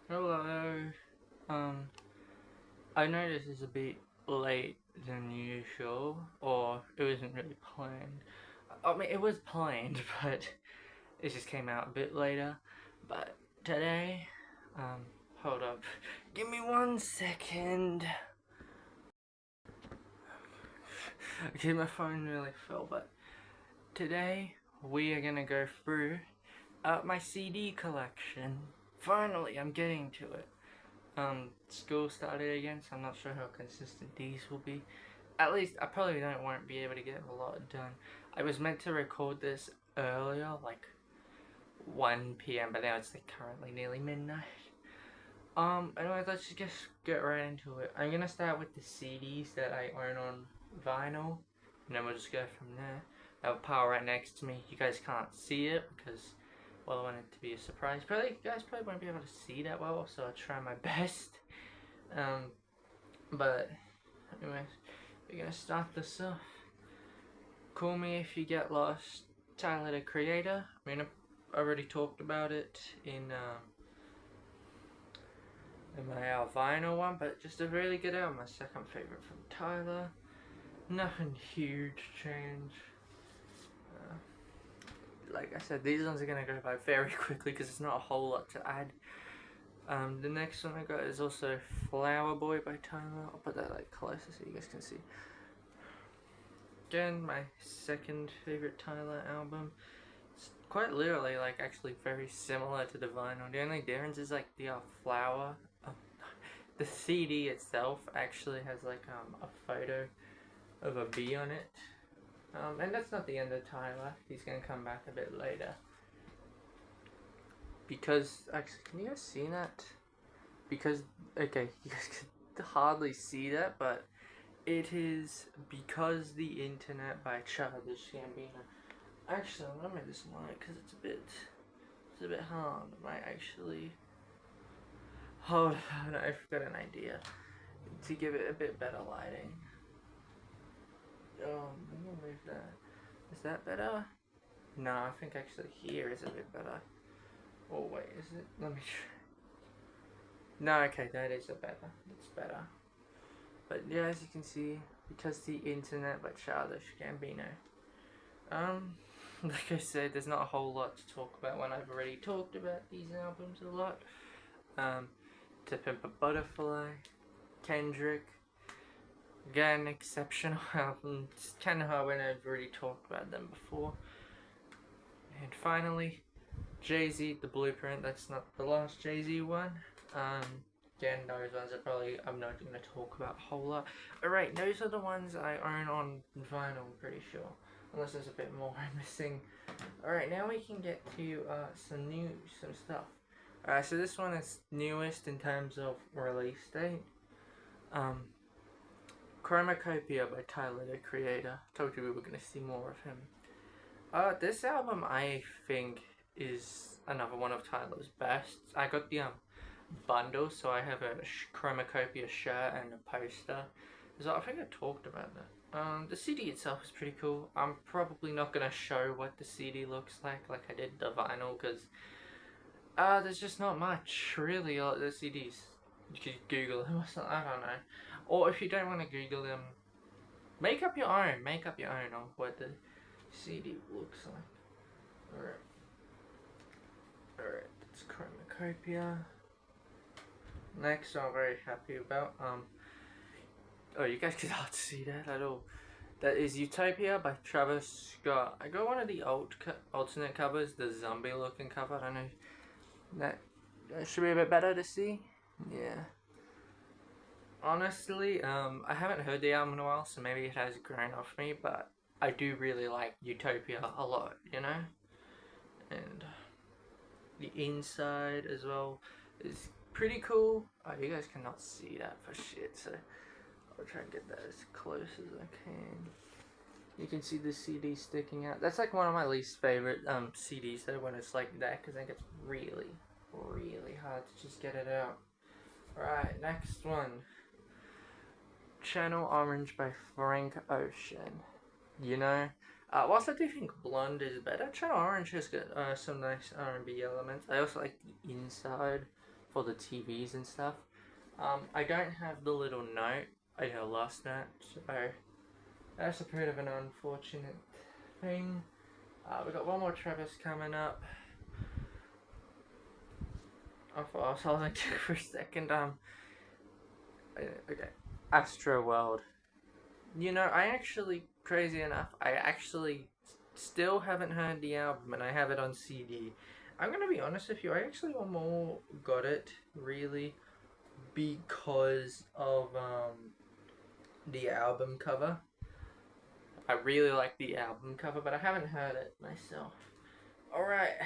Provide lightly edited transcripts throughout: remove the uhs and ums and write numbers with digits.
Hello. Um, I know this is a bit late than usual, or it wasn't really planned. I mean, it was planned, but it just came out a bit later. But today, um, hold up. Give me 1 second. Okay, my phone really fell, but today we are gonna go through my CD collection. Finally, I'm getting to it. School started again, so I'm not sure how consistent these will be. At least, I probably won't be able to get a lot done. I was meant to record this earlier, like 1 p.m., but now it's like currently nearly midnight. Anyway, let's just get right into it. I'm gonna start with the CDs that I own on vinyl, and then we'll just go from there. I have a pile right next to me. You guys can't see it because, well, I want it to be a surprise. You guys probably won't be able to see that well, so I'll try my best. Um, but anyways, we're gonna start this off. Call Me If You Get Lost, Tyler the Creator. I mean, I already talked about it in my vinyl one, but just a really good album. My second favorite from Tyler. Nothing huge change. Like I said, these ones are gonna go by very quickly because there's not a whole lot to add. The next one I got is also Flower Boy by Tyler. I'll put that like closer so you guys can see. Again, my second favorite Tyler album. It's quite literally like actually very similar to the vinyl. The only difference is like the flower. The CD itself actually has like a photo of a bee on it. And that's not the end of Tyler. He's gonna come back a bit later. Because actually, can you guys see that? Because okay, you guys can hardly see that, but it is Because the Internet by Childish Gambino. Actually, let me just light because it's a bit hard. I might actually hold on. I've got an idea to give it a bit better lighting. Let me move that. Is that better? No, I think actually here is a bit better. Oh wait, is it? Let me try. No, okay, that is a better. It's better. But yeah, as you can see, Because the Internet by Childish Gambino. Like I said, there's not a whole lot to talk about when I've already talked about these albums a lot. To Pimp a Butterfly, Kendrick. Again, exceptional album. It's kind of hard when I've already talked about them before. And finally, Jay-Z, The Blueprint. That's not the last Jay-Z one. Again, those ones are probably I'm not going to talk about a whole lot. Alright, those are the ones I own on vinyl, I'm pretty sure. Unless there's a bit more I'm missing. Alright, now we can get to some stuff. So this one is newest in terms of release date. Chromacopia by Tyler the Creator. Told you we were going to see more of him. This album I think is another one of Tyler's best. I got the bundle, so I have a Chromacopia shirt and a poster. So I think I talked about that. The CD itself is pretty cool. I'm probably not gonna show what the CD looks like I did the vinyl, because there's just not much really. The CDs, you could Google them or something. I don't know. Or if you don't want to Google them, make up your own. Make up your own on what the CD looks like. Alright, that's Chromacopia. Next, I'm very happy about. Oh, you guys cannot see that at all. That is Utopia by Travis Scott. I got one of the alternate covers, the zombie looking cover. I don't know. That should be a bit better to see. Yeah. Honestly, I haven't heard the album in a while, so maybe it has grown off me, but I do really like Utopia a lot, you know? And the inside as well is pretty cool. Oh, you guys cannot see that for shit, so I'll try and get that as close as I can. You can see the CD sticking out. That's like one of my least favorite CDs though, when it's like that, because I think it's really, really hard to just get it out. Alright, next one. Channel Orange by Frank Ocean. You know, whilst I do think Blonde is better, Channel Orange has got some nice R&B elements. I also like the inside for the TVs and stuff. I don't have the little note. I lost that, so that's a bit of an unfortunate thing. We got one more Travis coming up. I thought I was holding it for a second. Okay, Astro World. You know, crazy enough, I actually still haven't heard the album, and I have it on CD. I'm gonna be honest with you. I actually more got it really because of the album cover. I really like the album cover, but I haven't heard it myself. Alright,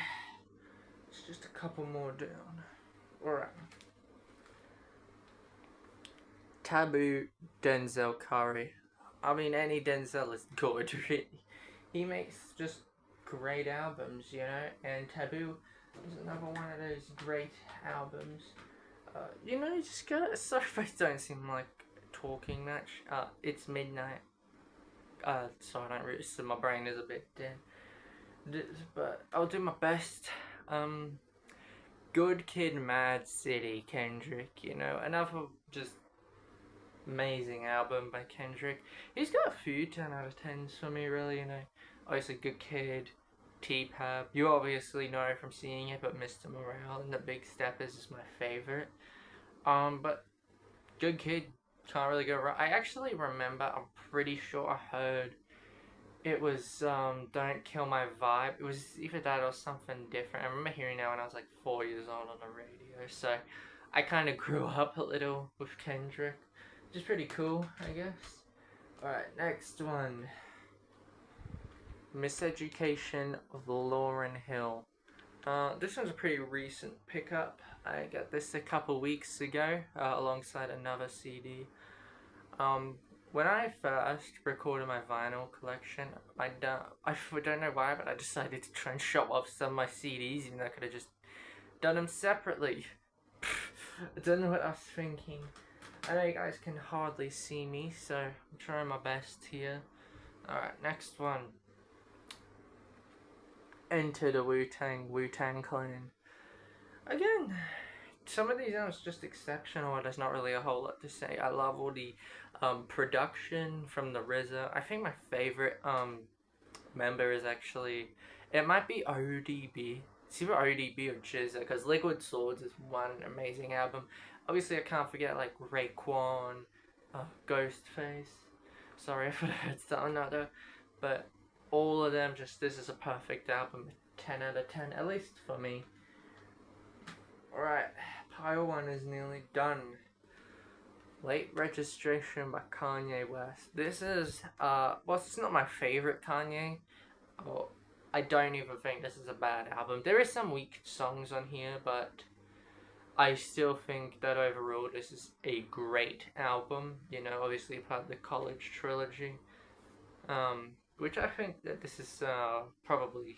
it's just a couple more down. Alright. Taboo, Denzel Curry. I mean, any Denzel is good, really. He makes just great albums, you know, and Taboo is another one of those great albums. You know, you just gotta. Sorry if I don't seem like talking much. It's midnight. So I don't really. So my brain is a bit dead. But I'll do my best. Good Kid, Mad City, Kendrick. You know, another just amazing album by Kendrick. He's got a few 10 out of 10s for me, really. You know, obviously Good Kid, T-Pab. You obviously know from seeing it, but Mr. Morale and The Big Steppers is my favorite. But Good Kid, can't really go wrong. I actually remember, I'm pretty sure I heard it was Don't Kill My Vibe. It was either that or something different. I remember hearing that when I was like 4 years old on the radio. So I kind of grew up a little with Kendrick, which is pretty cool, I guess. Alright, next one. Miseducation of Lauryn Hill. This one's a pretty recent pickup. I got this a couple weeks ago alongside another CD. When I first recorded my vinyl collection, I don't know why, but I decided to try and show off some of my CDs, even though I could have just done them separately. I don't know what I was thinking. I know you guys can hardly see me, so I'm trying my best here. Alright, next one. Enter the Wu-Tang Clan. Again, some of these albums just exceptional. There's not really a whole lot to say. I love all the production from the RZA. I think my favorite member is actually, it might be ODB. It's either ODB or GZA, because Liquid Swords is one amazing album. Obviously, I can't forget like Raekwon, Ghostface. Sorry if I heard something other, but all of them, just this is a perfect album. 10 out of 10, at least for me. Alright, pile 1 is nearly done. Late Registration by Kanye West. This is, well, it's not my favorite Kanye. Oh, I don't even think this is a bad album. There is some weak songs on here, but I still think that overall this is a great album. You know, obviously part of the College Trilogy. Which I think that this is probably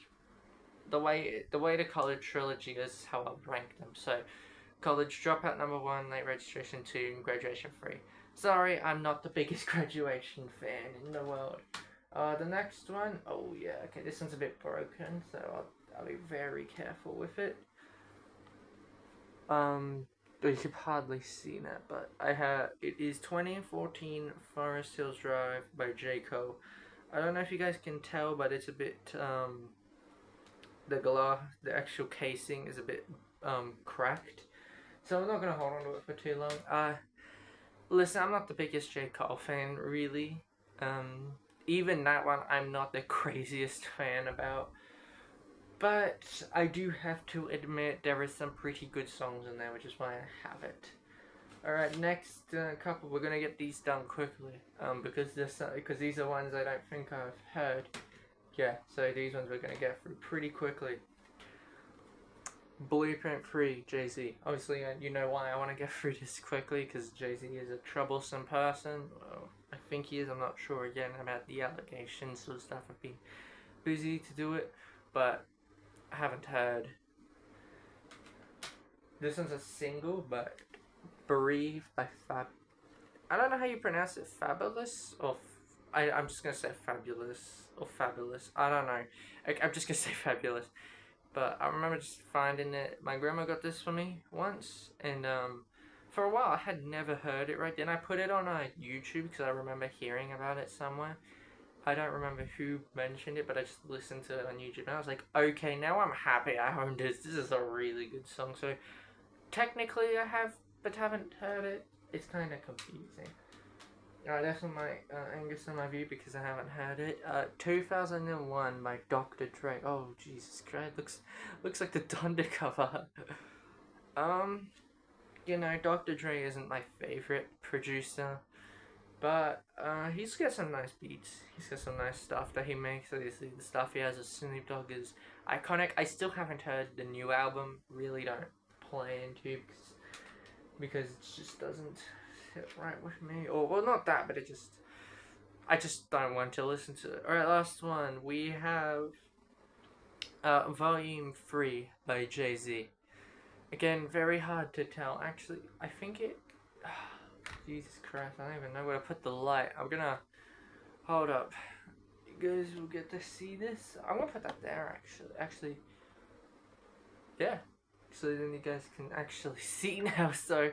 the way the College Trilogy is how I'll rank them. So, College Dropout number 1, Late Registration 2, and Graduation 3. Sorry, I'm not the biggest Graduation fan in the world. The next one, oh yeah, okay, this one's a bit broken, so I'll be very careful with it. You could hardly see that, but it is 2014 Forest Hills Drive by J. Cole. I don't know if you guys can tell, but it's a bit, the actual casing is a bit, cracked. So I'm not gonna hold on to it for too long. Listen, I'm not the biggest J. Cole fan, really. Even that one, I'm not the craziest fan about. But I do have to admit there are some pretty good songs in there, which is why I have it. Alright, next couple, we're gonna get these done quickly, because these are ones I don't think I've heard. Yeah, so these ones we're gonna get through pretty quickly. Blueprint 3, Jay-Z. Obviously, you know why I want to get through this quickly, because Jay-Z is a troublesome person. Well, I think he is, I'm not sure again about the allegations, so stuff. I've been busy to do it, but I haven't heard. This one's a single, but Bereaved by I don't know how you pronounce it, Fabulous, or I'm just gonna say Fabulous, or Fabulous, I don't know. I'm just gonna say Fabulous. but I remember just finding it. My grandma got this for me once, and for a while I had never heard it right then. I put it on YouTube because I remember hearing about it somewhere. I don't remember who mentioned it, but I just listened to it on YouTube, and I was like, okay, now I'm happy I owned this. This is a really good song. So technically I have, but haven't heard it. It's kind of confusing. That's on my Angus on my view because I haven't heard it. 2001 by Dr. Dre. Oh Jesus Christ, looks like the Thunder cover. um, Dr. Dre isn't my favorite producer, but he's got some nice beats. He's got some nice stuff that he makes. Obviously, the stuff he has with Snoop Dogg is iconic. I still haven't heard the new album. Really don't play into because it just doesn't sit right with me. Or well, not that, but I just don't want to listen to it. Alright, last one. We have Volume 3 by Jay-Z. Again, very hard to tell. Actually, I think it... Jesus Christ, I don't even know where to put the light. I'm gonna... Hold up. You guys will get to see this. I'm gonna put that there, actually. Yeah. So then you guys can actually see now, so...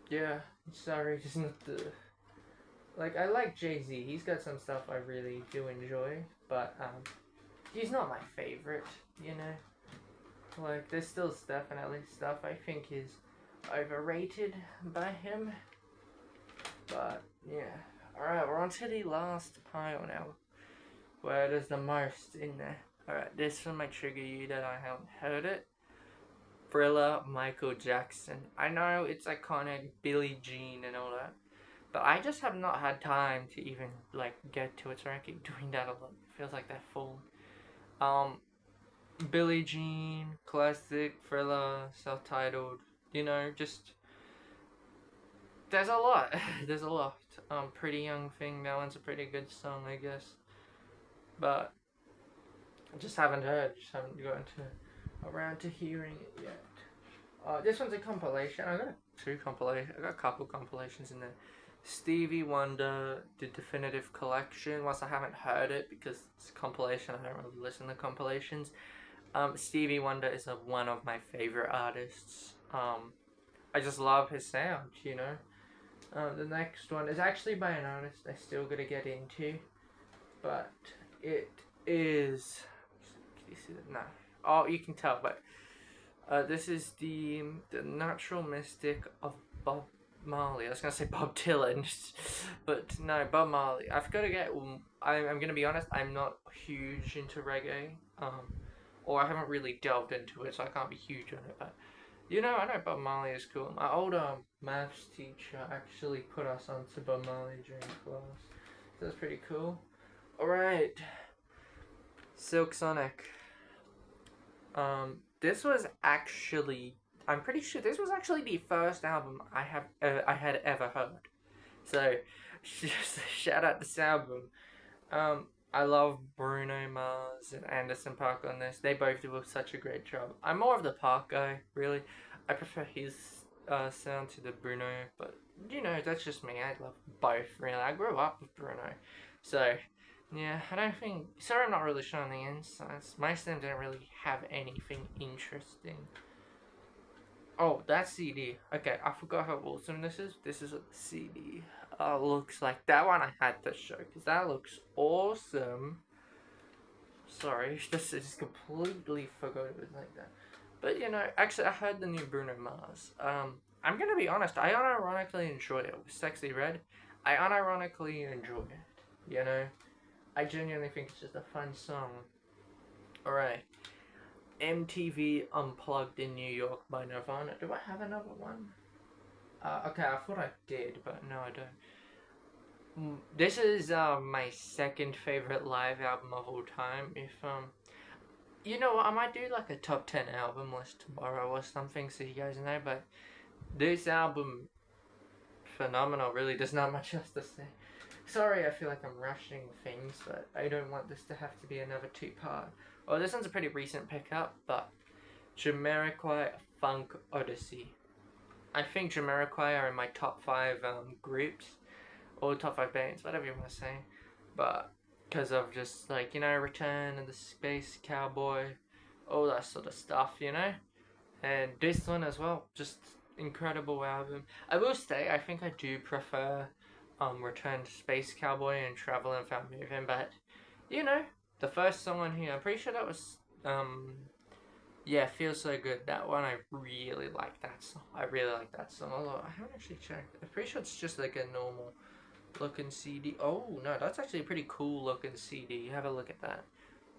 Yeah. Sorry, just not the... Like, I like Jay-Z. He's got some stuff I really do enjoy, but, he's not my favorite, you know? Like, there's still definitely stuff I think is overrated by him. But, yeah. Alright, we're on to the last pile now, where there's the most in there. Alright, this one might trigger you that I haven't heard it. Thriller, Michael Jackson. I know it's iconic, Billie Jean and all that. But I just have not had time to even, like, get to it, so I keep doing that a lot. It feels like that full. Billie Jean, classic, Thriller, self-titled, just... There's a lot. There's a lot. Pretty Young Thing, that one's a pretty good song, I guess. But, I just haven't gotten around to hearing it yet. This one's a compilation. I got a couple compilations in there. Stevie Wonder, the Definitive Collection. Whilst I haven't heard it because it's a compilation, I don't really listen to compilations. Stevie Wonder is one of my favorite artists. I just love his sound, The next one is actually by an artist I still gotta get into, but it is... Can you see that? No. Oh, you can tell, but this is the Natural Mystic of Bob Marley. I was gonna say Bob Dylan, but no, Bob Marley. I've got to get... I'm gonna be honest, I'm not huge into reggae, or I haven't really delved into it, so I can't be huge on it, but I know Bob Marley is cool. My old maths teacher actually put us onto Bob Marley during class, so that's pretty cool. Alright, Silk Sonic. This was actually... I'm pretty sure this was actually the first album I had ever heard. So, just shout out this album. I love Bruno Mars and Anderson .Paak on this. They both do such a great job. I'm more of the Park guy, really. I prefer his sound to the Bruno, but that's just me. I love both, really. I grew up with Bruno, so yeah. I don't think. Sorry, I'm not really showing the insights. Most of them don't really have anything interesting. Oh, that CD. Okay, I forgot how awesome this is. This is what the CD looks like. That one I had to show because that looks awesome. Sorry, just completely forgot it was like that. But actually, I heard the new Bruno Mars. I'm gonna be honest. I unironically enjoy it. With Sexy Red, I unironically enjoy it. I genuinely think it's just a fun song. Alright. MTV Unplugged in New York by Nirvana. Do I have another one? Okay, I thought I did, but no, I don't. This is my second favorite live album of all time. If you know what, I might do like a top 10 album list tomorrow or something, so you guys know. But this album, phenomenal. Really, there's not much else to say. Sorry, I feel like I'm rushing things, but I don't want this to have to be another 2-part. Well, this one's a pretty recent pickup, but Jamiroquai Funk Odyssey. I think Jamiroquai are in my top 5 groups, or top 5 bands, whatever you want to say. But because of just like, you know, Return of the Space Cowboy, all that sort of stuff, you know. And this one as well, just incredible album. I will say, I think I do prefer Return to Space Cowboy and Travel and Found Moving, but you know, the first song on here, I'm pretty sure that was yeah, Feels So Good. That one, I really like that song. I really like that song a lot. I haven't actually checked. I'm pretty sure it's just like a normal looking CD. Oh no, that's actually a pretty cool looking CD. Have a look at that,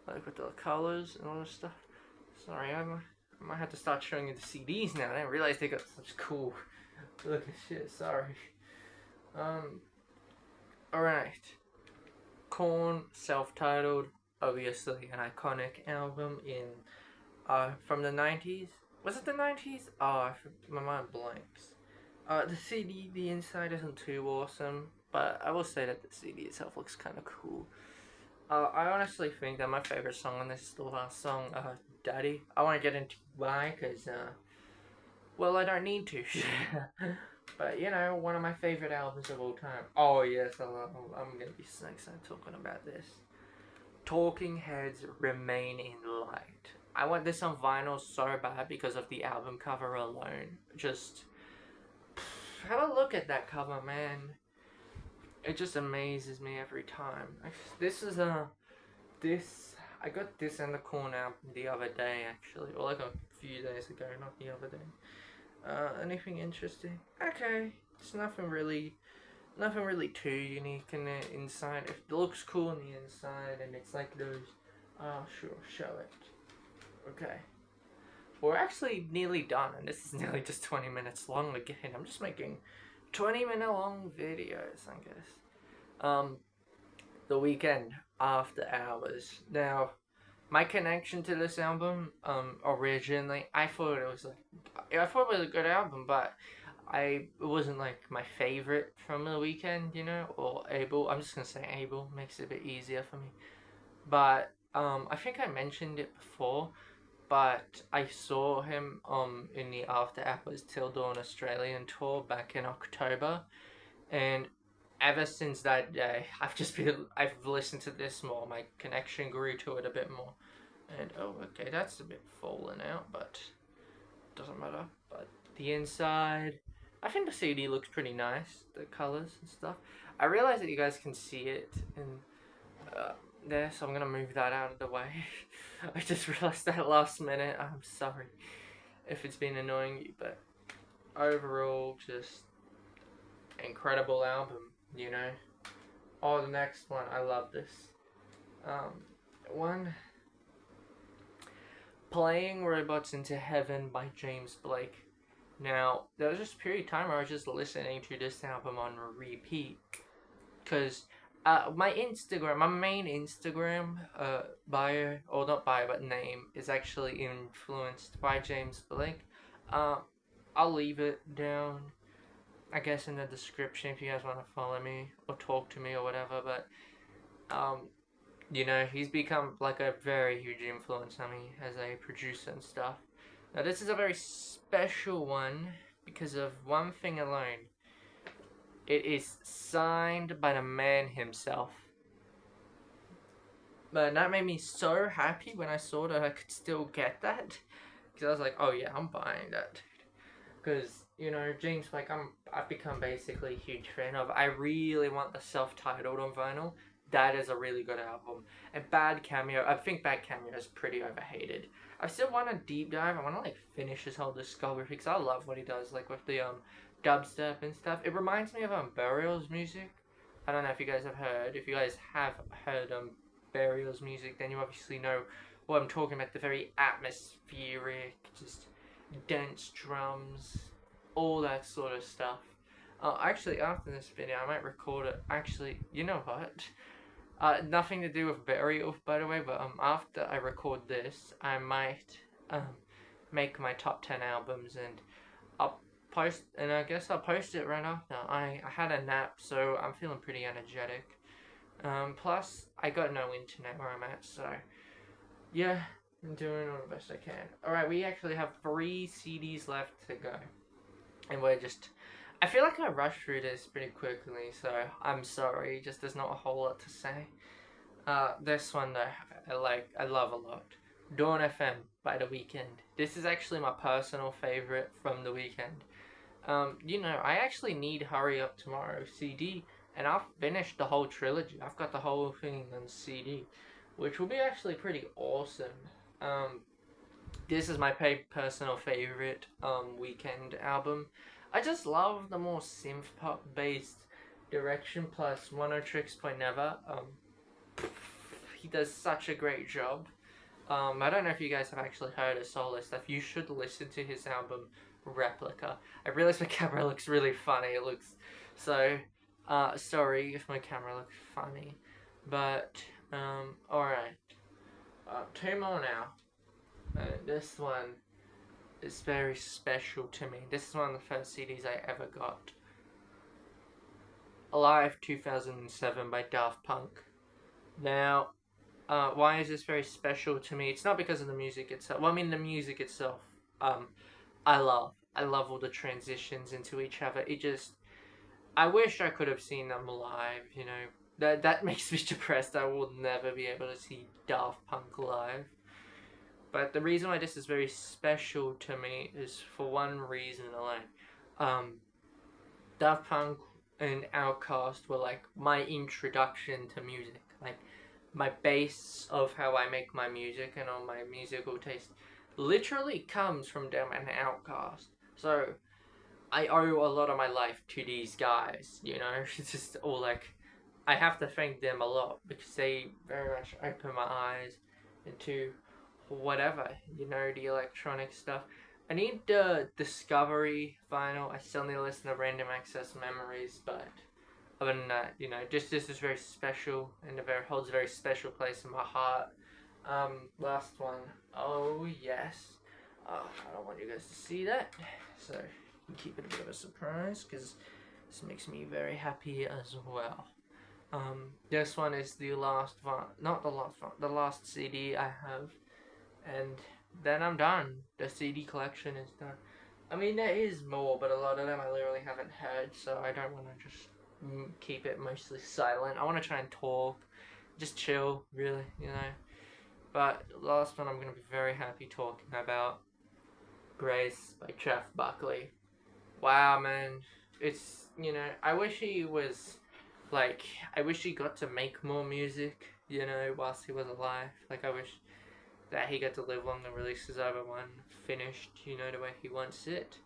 like with the colors and all this stuff. Sorry, I might have to start showing you the CDs now. I didn't realize they got such cool looking shit. Sorry. All right. Korn, self-titled, obviously an iconic album in from the 90s. Was it the 90s? Oh, my mind blanks. The CD, the inside isn't too awesome, but I will say that the CD itself looks kind of cool. I honestly think that my favorite song on this is the last song, Daddy. I want to get into why, because, well, I don't need to. But, you know, one of my favorite albums of all time. Oh, yes, I'm going to be so excited talking about this. Talking Heads, Remain in Light. I want this on vinyl so bad because of the album cover alone. Just have a look at that cover, man. It just amazes me every time. This is I got this in the Korn album the other day, actually, or like a few days ago, not the other day. Anything interesting? Okay, it's nothing really too unique in the inside. It looks cool on the inside, and it's like those. Sure, show it. Okay. We're actually nearly done, and this is nearly just 20 minutes long again. I'm just making 20-minute long videos, I guess. The Weekend, After Hours. Now, my connection to this album, originally, I thought it was a good album, but it wasn't like my favorite from The Weekend, you know, or Abel. I'm just gonna say Abel, makes it a bit easier for me. But I think I mentioned it before, but I saw him in the After Hours Till Dawn Australian tour back in October, and ever since that day, I've listened to this more. My connection grew to it a bit more, and oh, okay, that's a bit fallen out, but doesn't matter. But the inside, I think the CD looks pretty nice. The colors and stuff. I realize that you guys can see it in there, so I'm gonna move that out of the way. I just realized that last minute. I'm sorry if it's been annoying you, but overall, just incredible album, you know. Oh, the next one, I love this. One, Playing Robots into Heaven by James Blake. Now, there was just a period of time where I was just listening to this album on repeat, because my main Instagram bio, or not bio, but name, is actually influenced by James Blake. I'll leave it down, I guess, in the description if you guys want to follow me or talk to me or whatever. But you know, he's become like a very huge influence on me as a producer and stuff. Now, this is a very special one because of one thing alone. It is signed by the man himself. But that made me so happy when I saw that I could still get that. Because I was like, oh yeah, I'm buying that. Because, you know, James Blake, I've become basically a huge fan of. I really want the self-titled on vinyl. That is a really good album. And Bad Cameo, I think Bad Cameo is pretty overhated. I still want to deep dive. I want to like finish his whole discography because I love what he does, like with the dubstep and stuff. It reminds me of Burial's music. I don't know if you guys have heard. If you guys have heard Burial's music, then you obviously know what I'm talking about. The very atmospheric, just dense drums, all that sort of stuff. Actually, after this video, I might record it. Actually, you know what? Nothing to do with Burial, by the way, but after I record this, I might make my top 10 albums, and I'll post, and I guess I'll post it right after. I had a nap, so I'm feeling pretty energetic. Plus, I got no internet where I'm at, so yeah, I'm doing all the best I can. Alright, we actually have 3 CDs left to go, and I feel like I rushed through this pretty quickly, so I'm sorry, just there's not a whole lot to say. This one though, I love a lot. Dawn FM by The Weeknd. This is actually my personal favorite from The Weeknd. I actually need Hurry Up Tomorrow CD, and I've finished the whole trilogy. I've got the whole thing on CD, which will be actually pretty awesome. Um, this is my personal favorite Weekend album. I just love the more synth pop based direction. Plus One Tricks Point Never. He does such a great job. I don't know if you guys have actually heard his solo stuff. You should listen to his album Replica. I realize my camera looks really funny. It looks so. Sorry if my camera looks funny, but all right. Two more now. This one is very special to me. This is one of the first CDs I ever got. Alive 2007 by Daft Punk. Now, why is this very special to me? It's not because of the music itself. Well, I mean, the music itself, I love. I love all the transitions into each other. I wish I could have seen them live, That makes me depressed. I will never be able to see Daft Punk live. But the reason why this is very special to me is for one reason alone. Daft Punk and Outkast were like my introduction to music. Like, my base of how I make my music and all my musical taste literally comes from them and Outkast. So I owe a lot of my life to these guys, It's just all like, I have to thank them a lot because they very much opened my eyes into whatever, the electronic stuff. I need the Discovery vinyl. I still need to listen to Random Access Memories, but other than that, this is very special and holds a very special place in my heart. Last one. Oh yes. I don't want you guys to see that, so keep it a bit of a surprise because this makes me very happy as well. This one is the last one, not the last one, the last CD I have, and then I'm done. The CD collection is done. I mean, there is more, but a lot of them I literally haven't heard, so I don't want to just keep it mostly silent. I want to try and talk, just chill, really, But the last one I'm going to be very happy talking about, Grace by Jeff Buckley. Wow, man. It's, I wish he was, I wish he got to make more music, whilst he was alive. I wish that he got to live long and release his other one finished, the way he wants it.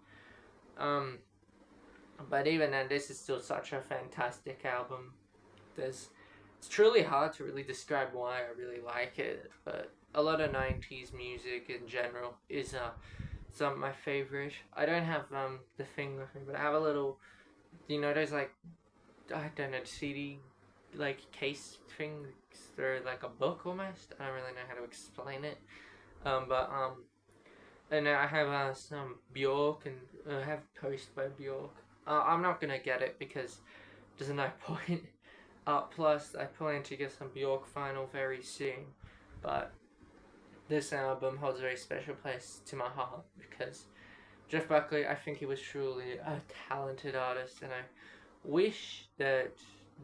But even then, this is still such a fantastic album. It's truly hard to really describe why I really like it, but a lot of 90s music in general is some of my favorite. I don't have the thing with me, but I have a little, there's I don't know, CD case thing, or like a book almost. I don't really know how to explain it. And I have some Bjork, and I have Post by Bjork. I'm not gonna get it because there's no point. Plus, I plan to get some Bjork vinyl very soon, but this album holds a very special place to my heart because Jeff Buckley, I think he was truly a talented artist, and I wish that,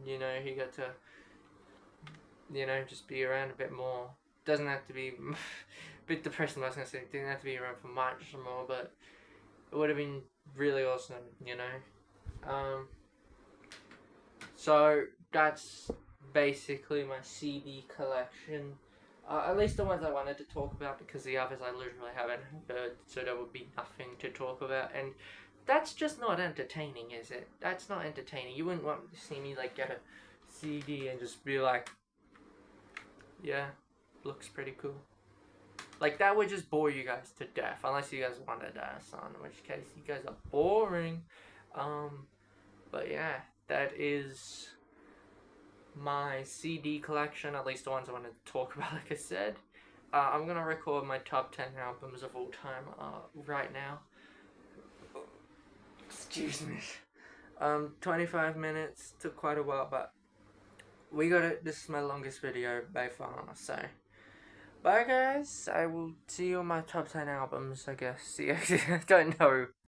he got to, just be around a bit more. Doesn't have to be, a bit depressing, I was going to say, didn't have to be around for much more, but it would have been really awesome, So that's basically my CD collection. At least the ones I wanted to talk about, because the others I literally haven't heard, so there would be nothing to talk about. And that's just not entertaining, is it? That's not entertaining. You wouldn't want to see me get a CD and just be like, yeah, looks pretty cool. That would just bore you guys to death, unless you guys wanted that, in which case you guys are boring. But yeah, that is my CD collection, at least the ones I wanted to talk about, like I said. I'm gonna record my top 10 albums of all time right now. Excuse me. 25 minutes, took quite a while, but we got it. This is my longest video by far, so bye guys. I will see you on my top 10 albums, I guess. I don't know.